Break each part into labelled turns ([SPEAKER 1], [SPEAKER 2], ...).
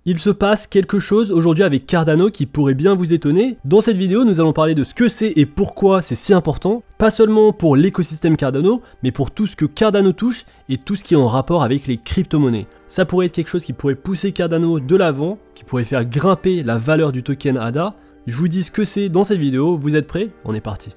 [SPEAKER 1] Il se passe quelque chose aujourd'hui avec Cardano qui pourrait bien vous étonner. Dans cette vidéo, nous allons parler de ce que c'est et pourquoi c'est si important, pas seulement pour l'écosystème Cardano, mais pour tout ce que Cardano touche et tout ce qui est en rapport avec les crypto-monnaies. Ça pourrait être quelque chose qui pourrait pousser Cardano de l'avant, qui pourrait faire grimper la valeur du token ADA. Je vous dis ce que c'est dans cette vidéo, vous êtes prêts? On est parti.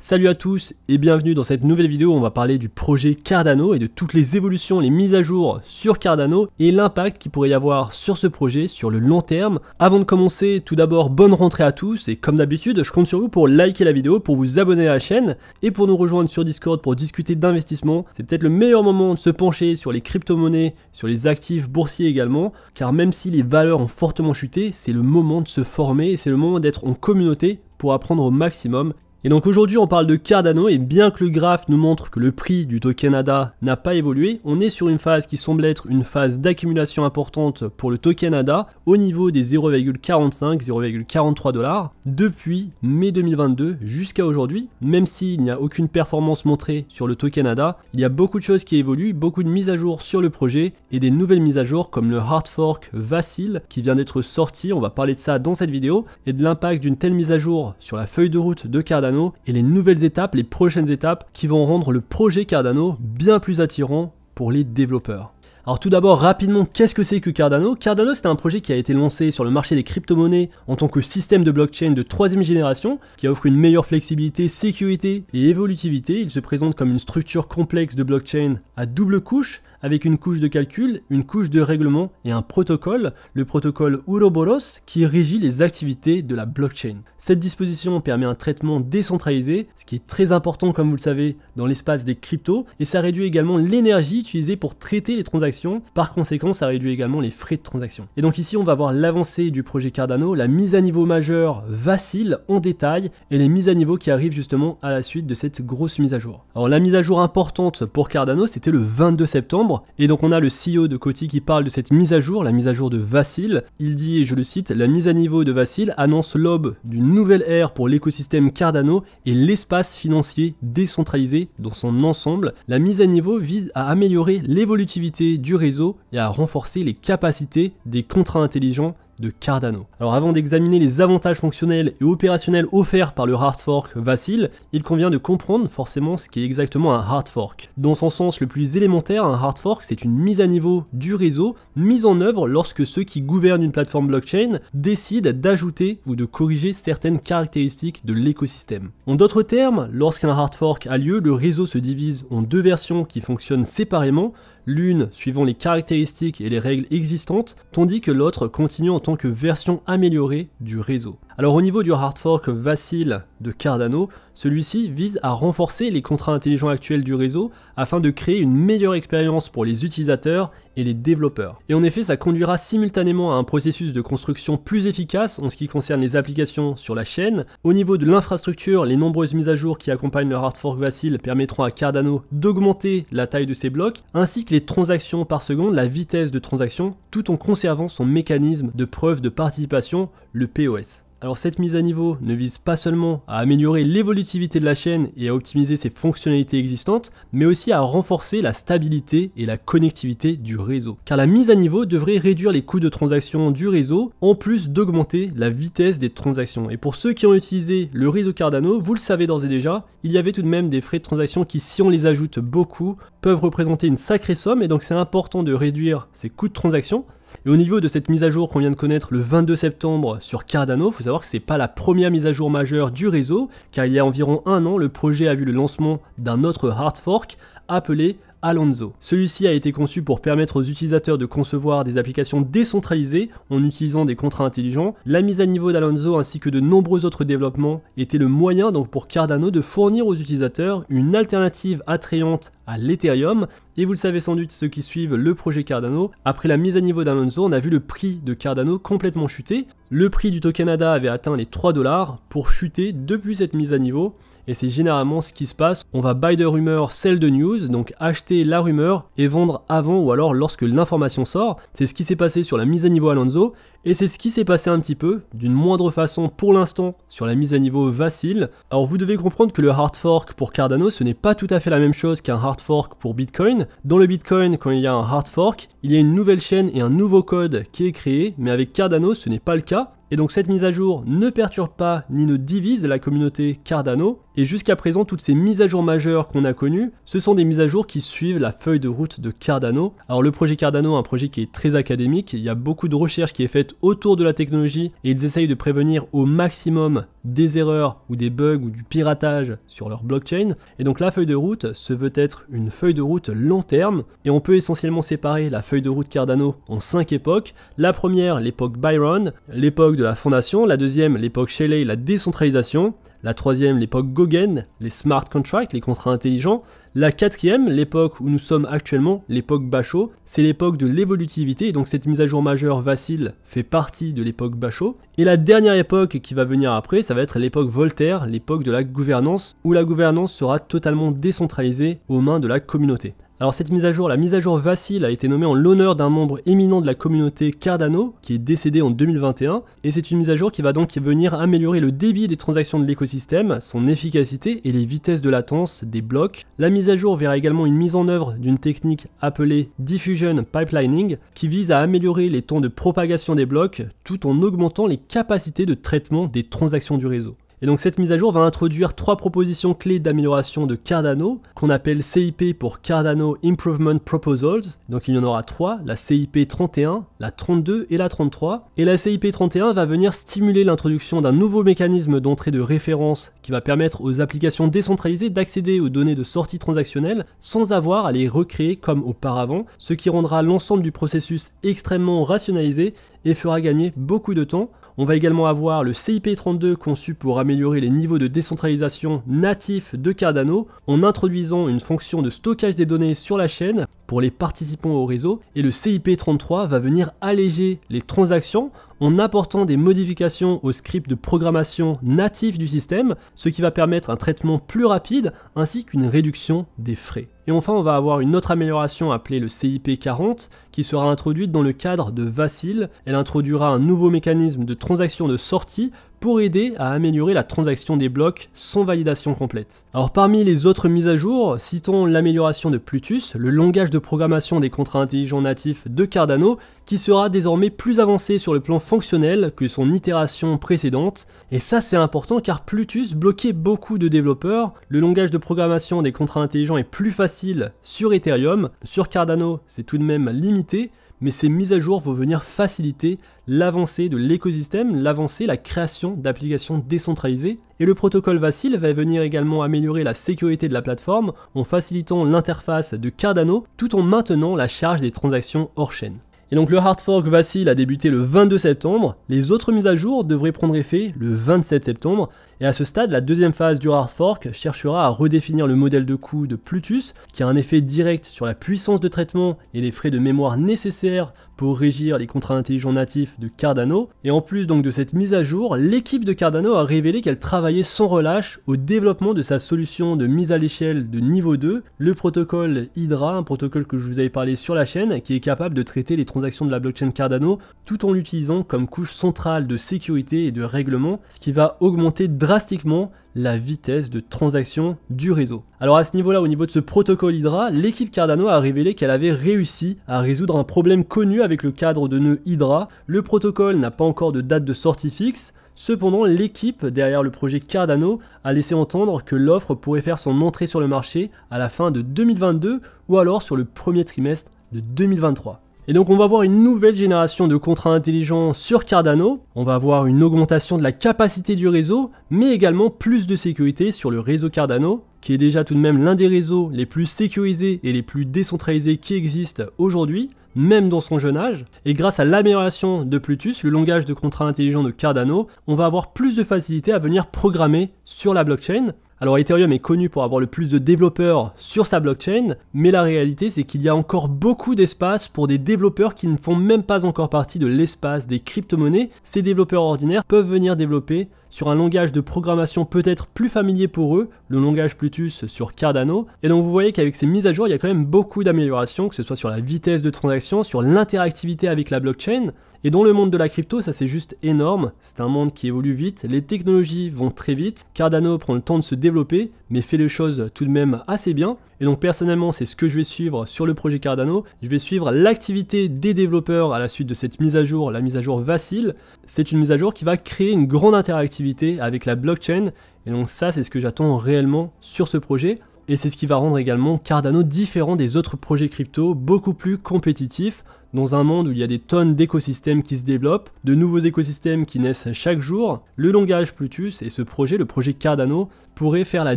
[SPEAKER 1] Salut à tous et bienvenue dans cette nouvelle vidéo où on va parler du projet Cardano et de toutes les évolutions, les mises à jour sur Cardano et l'impact qu'il pourrait y avoir sur ce projet sur le long terme. Avant de commencer, tout d'abord, bonne rentrée à tous et comme d'habitude, je compte sur vous pour liker la vidéo, pour vous abonner à la chaîne et pour nous rejoindre sur Discord pour discuter d'investissement. C'est peut-être le meilleur moment de se pencher sur les crypto-monnaies, sur les actifs boursiers également, car même si les valeurs ont fortement chuté, c'est le moment de se former et c'est le moment d'être en communauté pour apprendre au maximum. Et donc aujourd'hui on parle de Cardano et bien que le graphe nous montre que le prix du token ADA n'a pas évolué, on est sur une phase qui semble être une phase d'accumulation importante pour le token ADA au niveau des 0,45-0,43 $ depuis mai 2022 jusqu'à aujourd'hui. Même s'il n'y a aucune performance montrée sur le token ADA, il y a beaucoup de choses qui évoluent, beaucoup de mises à jour sur le projet et des nouvelles mises à jour comme le hard fork Vacil qui vient d'être sorti, on va parler de ça dans cette vidéo et de l'impact d'une telle mise à jour sur la feuille de route de Cardano et les nouvelles étapes, les prochaines étapes qui vont rendre le projet Cardano bien plus attirant pour les développeurs. Alors tout d'abord, rapidement, qu'est-ce que c'est que Cardano? Cardano, c'est un projet qui a été lancé sur le marché des crypto-monnaies en tant que système de blockchain de 3e génération qui offre une meilleure flexibilité, sécurité et évolutivité. Il se présente comme une structure complexe de blockchain à double couche avec une couche de calcul, une couche de règlement et un protocole, le protocole Ouroboros, qui régit les activités de la blockchain. Cette disposition permet un traitement décentralisé, ce qui est très important comme vous le savez dans l'espace des cryptos, et ça réduit également l'énergie utilisée pour traiter les transactions, par conséquent ça réduit également les frais de transaction. Et donc ici on va voir l'avancée du projet Cardano, la mise à niveau majeure Vacil en détail, et les mises à niveau qui arrivent justement à la suite de cette grosse mise à jour. Alors la mise à jour importante pour Cardano, c'était le 22 septembre, et donc on a le CEO de Coty qui parle de cette mise à jour, la mise à jour de Vacil. Il dit, et je le cite, la mise à niveau de Vacil annonce l'aube d'une nouvelle ère pour l'écosystème Cardano et l'espace financier décentralisé dans son ensemble. La mise à niveau vise à améliorer l'évolutivité du réseau et à renforcer les capacités des contrats intelligents de Cardano. Alors avant d'examiner les avantages fonctionnels et opérationnels offerts par le hard fork Vacil, il convient de comprendre forcément ce qu'est exactement un hard fork. Dans son sens le plus élémentaire, un hard fork c'est une mise à niveau du réseau mise en œuvre lorsque ceux qui gouvernent une plateforme blockchain décident d'ajouter ou de corriger certaines caractéristiques de l'écosystème. En d'autres termes, lorsqu'un hard fork a lieu, le réseau se divise en deux versions qui fonctionnent séparément, l'une suivant les caractéristiques et les règles existantes, tandis que l'autre continue en tant que version améliorée du réseau. Alors au niveau du hard fork Vacil de Cardano, celui-ci vise à renforcer les contrats intelligents actuels du réseau afin de créer une meilleure expérience pour les utilisateurs et les développeurs. Et en effet, ça conduira simultanément à un processus de construction plus efficace en ce qui concerne les applications sur la chaîne. Au niveau de l'infrastructure, les nombreuses mises à jour qui accompagnent le hard fork Vacil permettront à Cardano d'augmenter la taille de ses blocs, ainsi que les transactions par seconde, la vitesse de transaction, tout en conservant son mécanisme de preuve de participation, le POS. Alors cette mise à niveau ne vise pas seulement à améliorer l'évolutivité de la chaîne et à optimiser ses fonctionnalités existantes, mais aussi à renforcer la stabilité et la connectivité du réseau. Car la mise à niveau devrait réduire les coûts de transaction du réseau, en plus d'augmenter la vitesse des transactions. Et pour ceux qui ont utilisé le réseau Cardano, vous le savez d'ores et déjà, il y avait tout de même des frais de transaction qui, si on les ajoute beaucoup, peuvent représenter une sacrée somme, et donc c'est important de réduire ces coûts de transaction. Et au niveau de cette mise à jour qu'on vient de connaître le 22 septembre sur Cardano, il faut savoir que ce n'est pas la première mise à jour majeure du réseau, car il y a environ un an, le projet a vu le lancement d'un autre hard fork appelé Alonzo. Celui-ci a été conçu pour permettre aux utilisateurs de concevoir des applications décentralisées en utilisant des contrats intelligents. La mise à niveau d'Alonzo ainsi que de nombreux autres développements étaient le moyen donc pour Cardano de fournir aux utilisateurs une alternative attrayante à l'Ethereum. Et vous le savez sans doute ceux qui suivent le projet Cardano, après la mise à niveau d'Alonzo, on a vu le prix de Cardano complètement chuter. Le prix du token ADA avait atteint les 3 $ pour chuter depuis cette mise à niveau. et c'est généralement ce qui se passe. On va buy the rumor, sell the news, donc acheter la rumeur et vendre avant ou alors lorsque l'information sort. C'est ce qui s'est passé sur la mise à niveau Alonso, et c'est ce qui s'est passé un petit peu, d'une moindre façon pour l'instant, sur la mise à niveau Vacil. Alors vous devez comprendre que le hard fork pour Cardano, ce n'est pas tout à fait la même chose qu'un hard fork pour Bitcoin. Dans le Bitcoin, quand il y a un hard fork, il y a une nouvelle chaîne et un nouveau code qui est créé, mais avec Cardano, ce n'est pas le cas. Et donc cette mise à jour ne perturbe pas ni ne divise la communauté Cardano. Et jusqu'à présent, toutes ces mises à jour majeures qu'on a connues, ce sont des mises à jour qui suivent la feuille de route de Cardano. Alors le projet Cardano, un projet qui est très académique, il y a beaucoup de recherche qui est faite autour de la technologie et ils essayent de prévenir au maximum des erreurs ou des bugs ou du piratage sur leur blockchain. Et donc la feuille de route se veut être une feuille de route long terme et on peut essentiellement séparer la feuille de route Cardano en 5 époques. La première, l'époque Byron, l'époque de la fondation, la deuxième, l'époque Shelley, la décentralisation, la troisième, l'époque Gauguin, les smart contracts, les contrats intelligents, la quatrième, l'époque où nous sommes actuellement, l'époque Bashot, c'est l'époque de l'évolutivité, et donc cette mise à jour majeure Vacil fait partie de l'époque Bashot. Et la dernière époque qui va venir après, ça va être l'époque Voltaire, l'époque de la gouvernance, où la gouvernance sera totalement décentralisée aux mains de la communauté. Alors cette mise à jour, la mise à jour Vacil a été nommée en l'honneur d'un membre éminent de la communauté Cardano qui est décédé en 2021 et c'est une mise à jour qui va donc venir améliorer le débit des transactions de l'écosystème, son efficacité et les vitesses de latence des blocs. La mise à jour verra également une mise en œuvre d'une technique appelée Diffusion Pipelining qui vise à améliorer les temps de propagation des blocs tout en augmentant les capacités de traitement des transactions du réseau. Et donc cette mise à jour va introduire 3 propositions clés d'amélioration de Cardano, qu'on appelle CIP pour Cardano Improvement Proposals. Donc il y en aura 3, la CIP 31, la 32 et la 33. Et la CIP 31 va venir stimuler l'introduction d'un nouveau mécanisme d'entrée de référence qui va permettre aux applications décentralisées d'accéder aux données de sortie transactionnelle sans avoir à les recréer comme auparavant, ce qui rendra l'ensemble du processus extrêmement rationalisé et fera gagner beaucoup de temps. On va également avoir le CIP32 conçu pour améliorer les niveaux de décentralisation natifs de Cardano en introduisant une fonction de stockage des données sur la chaîne pour les participants au réseau, et le CIP33 va venir alléger les transactions en apportant des modifications au script de programmation natif du système, ce qui va permettre un traitement plus rapide ainsi qu'une réduction des frais. Et enfin, on va avoir une autre amélioration appelée le CIP40 qui sera introduite dans le cadre de Vacil. Elle introduira un nouveau mécanisme de transaction de sortie pour aider à améliorer la transaction des blocs sans validation complète. Alors parmi les autres mises à jour, citons l'amélioration de Plutus, le langage de programmation des contrats intelligents natifs de Cardano, qui sera désormais plus avancé sur le plan fonctionnel que son itération précédente. Et ça c'est important car Plutus bloquait beaucoup de développeurs. Le langage de programmation des contrats intelligents est plus facile sur Ethereum. Sur Cardano, c'est tout de même limité, mais ces mises à jour vont venir faciliter l'avancée de l'écosystème, la création d'applications décentralisées. Et le protocole Vacil va venir également améliorer la sécurité de la plateforme en facilitant l'interface de Cardano tout en maintenant la charge des transactions hors chaîne. Et donc le hard fork Vacil a débuté le 22 septembre, les autres mises à jour devraient prendre effet le 27 septembre, et à ce stade, la deuxième phase du hard fork cherchera à redéfinir le modèle de coût de Plutus, qui a un effet direct sur la puissance de traitement et les frais de mémoire nécessaires pour régir les contrats intelligents natifs de Cardano. Et en plus donc de cette mise à jour, l'équipe de Cardano a révélé qu'elle travaillait sans relâche au développement de sa solution de mise à l'échelle de niveau 2, le protocole Hydra, un protocole que je vous avais parlé sur la chaîne, qui est capable de traiter les transactions de la blockchain Cardano tout en l'utilisant comme couche centrale de sécurité et de règlement, ce qui va augmenter drastiquement la vitesse de transaction du réseau. Alors à ce niveau-là, au niveau de ce protocole Hydra, l'équipe Cardano a révélé qu'elle avait réussi à résoudre un problème connu avec le cadre de nœud Hydra. Le protocole n'a pas encore de date de sortie fixe. Cependant, l'équipe derrière le projet Cardano a laissé entendre que l'offre pourrait faire son entrée sur le marché à la fin de 2022 ou alors sur le premier trimestre de 2023. Et donc on va avoir une nouvelle génération de contrats intelligents sur Cardano, on va avoir une augmentation de la capacité du réseau, mais également plus de sécurité sur le réseau Cardano, qui est déjà tout de même l'un des réseaux les plus sécurisés et les plus décentralisés qui existent aujourd'hui, même dans son jeune âge. Et grâce à l'amélioration de Plutus, le langage de contrats intelligents de Cardano, on va avoir plus de facilité à venir programmer sur la blockchain. Alors Ethereum est connu pour avoir le plus de développeurs sur sa blockchain, mais la réalité c'est qu'il y a encore beaucoup d'espace pour des développeurs qui ne font même pas encore partie de l'espace des crypto-monnaies. Ces développeurs ordinaires peuvent venir développer sur un langage de programmation peut-être plus familier pour eux, le langage Plutus sur Cardano. Et donc vous voyez qu'avec ces mises à jour, il y a quand même beaucoup d'améliorations, que ce soit sur la vitesse de transaction, sur l'interactivité avec la blockchain. Et dans le monde de la crypto, ça c'est juste énorme, c'est un monde qui évolue vite, les technologies vont très vite, Cardano prend le temps de se développer, mais fait les choses tout de même assez bien. Et donc personnellement, c'est ce que je vais suivre sur le projet Cardano. Je vais suivre l'activité des développeurs à la suite de cette mise à jour, la mise à jour Vacil. C'est une mise à jour qui va créer une grande interactivité avec la blockchain. Et donc ça, c'est ce que j'attends réellement sur ce projet. Et c'est ce qui va rendre également Cardano différent des autres projets crypto, beaucoup plus compétitifs, dans un monde où il y a des tonnes d'écosystèmes qui se développent, de nouveaux écosystèmes qui naissent chaque jour. Le langage Plutus et ce projet, le projet Cardano, pourraient faire la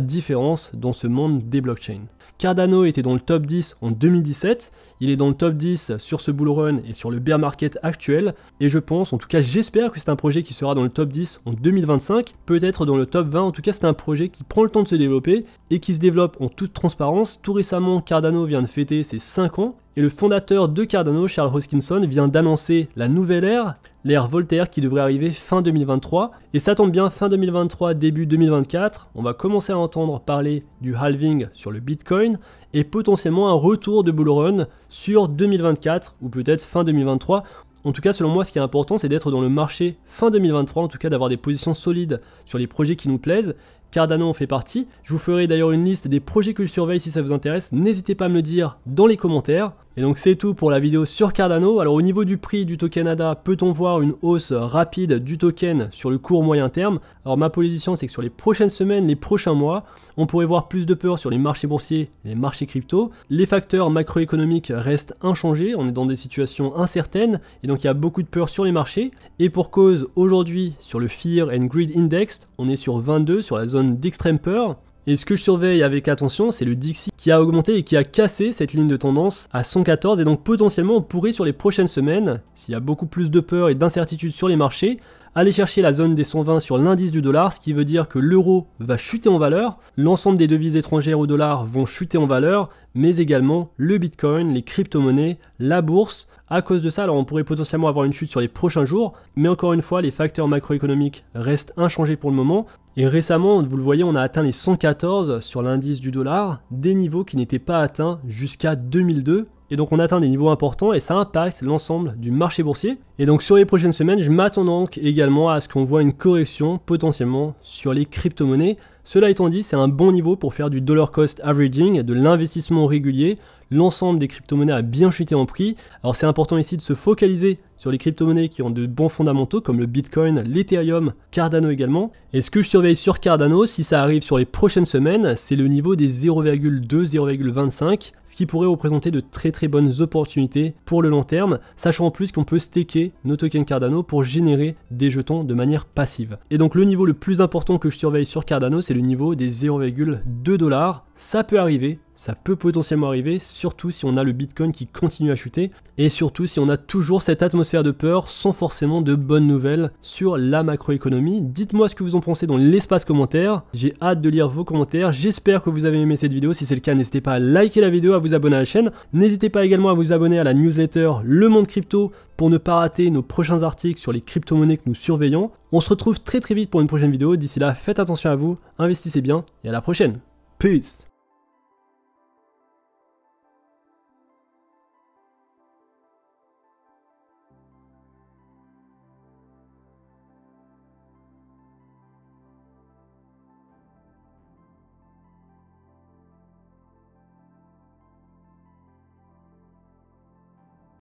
[SPEAKER 1] différence dans ce monde des blockchains. Cardano était dans le top 10 en 2017, il est dans le top 10 sur ce bull run et sur le bear market actuel, et je pense, en tout cas j'espère que c'est un projet qui sera dans le top 10 en 2025, peut-être dans le top 20, en tout cas c'est un projet qui prend le temps de se développer et qui se développe en toute transparence. Tout récemment, Cardano vient de fêter ses 5 ans, et le fondateur de Cardano, Charles Hoskinson, vient d'annoncer la nouvelle ère, l'ère Voltaire, qui devrait arriver fin 2023. Et ça tombe bien, fin 2023, début 2024, on va commencer à entendre parler du halving sur le Bitcoin et potentiellement un retour de bull run sur 2024 ou peut-être fin 2023. En tout cas, selon moi, ce qui est important, c'est d'être dans le marché fin 2023, en tout cas d'avoir des positions solides sur les projets qui nous plaisent. Cardano en fait partie. Je vous ferai d'ailleurs une liste des projets que je surveille si ça vous intéresse. N'hésitez pas à me le dire dans les commentaires. Et donc c'est tout pour la vidéo sur Cardano. Alors au niveau du prix du token ADA, peut-on voir une hausse rapide du token sur le court moyen terme? Alors ma position, c'est que sur les prochaines semaines, les prochains mois, on pourrait voir plus de peur sur les marchés boursiers et les marchés crypto. Les facteurs macroéconomiques restent inchangés, on est dans des situations incertaines et donc il y a beaucoup de peur sur les marchés. Et pour cause, aujourd'hui sur le Fear and Greed Index, on est sur 22, sur la zone d'extrême peur. Et ce que je surveille avec attention, c'est le DXY qui a augmenté et qui a cassé cette ligne de tendance à 114. Et donc potentiellement, on pourrait sur les prochaines semaines, s'il y a beaucoup plus de peur et d'incertitude sur les marchés, aller chercher la zone des 120 sur l'indice du dollar, ce qui veut dire que l'euro va chuter en valeur, l'ensemble des devises étrangères au dollar vont chuter en valeur, mais également le Bitcoin, les crypto-monnaies, la bourse. À cause de ça, alors on pourrait potentiellement avoir une chute sur les prochains jours, mais encore une fois, les facteurs macroéconomiques restent inchangés pour le moment. Et récemment, vous le voyez, on a atteint les 114 sur l'indice du dollar, des niveaux qui n'étaient pas atteints jusqu'à 2002. Et donc on atteint des niveaux importants et ça impacte l'ensemble du marché boursier. Et donc sur les prochaines semaines, je m'attends donc également à ce qu'on voit une correction potentiellement sur les crypto-monnaies. Cela étant dit, c'est un bon niveau pour faire du dollar cost averaging, de l'investissement régulier. L'ensemble des crypto-monnaies a bien chuté en prix. Alors c'est important ici de se focaliser sur les crypto-monnaies qui ont de bons fondamentaux comme le Bitcoin, l'Ethereum, Cardano également. Et ce que je surveille sur Cardano, si ça arrive sur les prochaines semaines, c'est le niveau des 0,2, 0,25, ce qui pourrait représenter de très bonnes opportunités pour le long terme, sachant en plus qu'on peut staker nos tokens Cardano pour générer des jetons de manière passive. Et donc le niveau le plus important que je surveille sur Cardano, c'est le niveau des 0,2 $. Ça peut arriver, ça peut potentiellement arriver, surtout si on a le Bitcoin qui continue à chuter, et surtout si on a toujours cette atmosphère de peur sans forcément de bonnes nouvelles sur la macroéconomie. Dites-moi ce que vous en pensez dans l'espace commentaire, j'ai hâte de lire vos commentaires, j'espère que vous avez aimé cette vidéo, si c'est le cas n'hésitez pas à liker la vidéo, à vous abonner à la chaîne, n'hésitez pas également à vous abonner à la newsletter Le Monde Crypto pour ne pas rater nos prochains articles sur les crypto-monnaies que nous surveillons. On se retrouve très vite pour une prochaine vidéo, d'ici là faites attention à vous, investissez bien et à la prochaine. Peace.